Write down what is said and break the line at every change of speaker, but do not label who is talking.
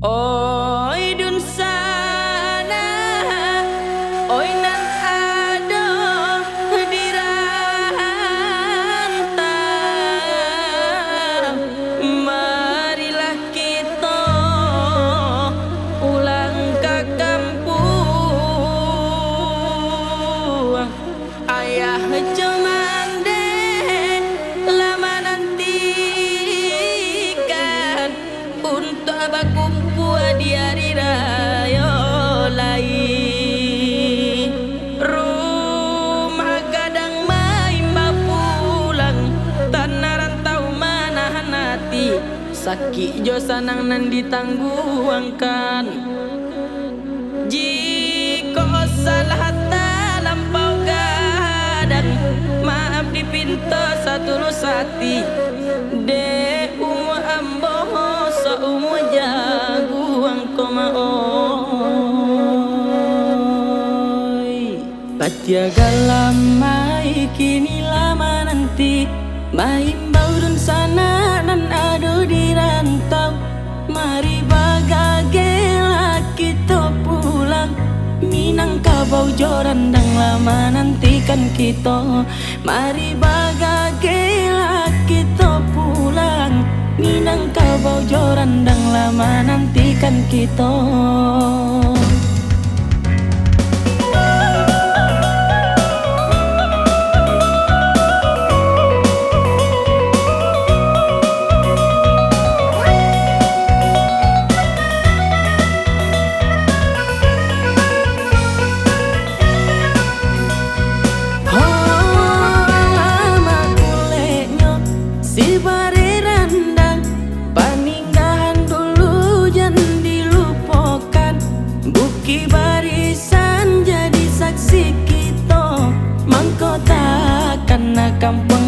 Oi dun sana, oi nan ado di rantau. Marilah kita pulang ke kampung. Ayah cemande lama nantikan untuk berkumpul di hari raya lain. Rumah kadang main pulang, tanah rantau manahan hati. Sakit jo sanang nan ditangguhkan. Jika salah lampau gadang, maaf dipinta satulus hati. De umur amboh seumur jaguang komaoi. Patiaga lamai kini lama nanti, mahimbau dun sana nan ado di rantau. Mari bagagelah kita pulang, Minangkabau jorandang lama nantikan kita. Mari bagagelah kita pulang, Minangkabau jorandang lama nantikan kita. Si bare randang paninggahan dulu jangan dilupakan. Buki barisan jadi saksi kita, mangko takkan kampung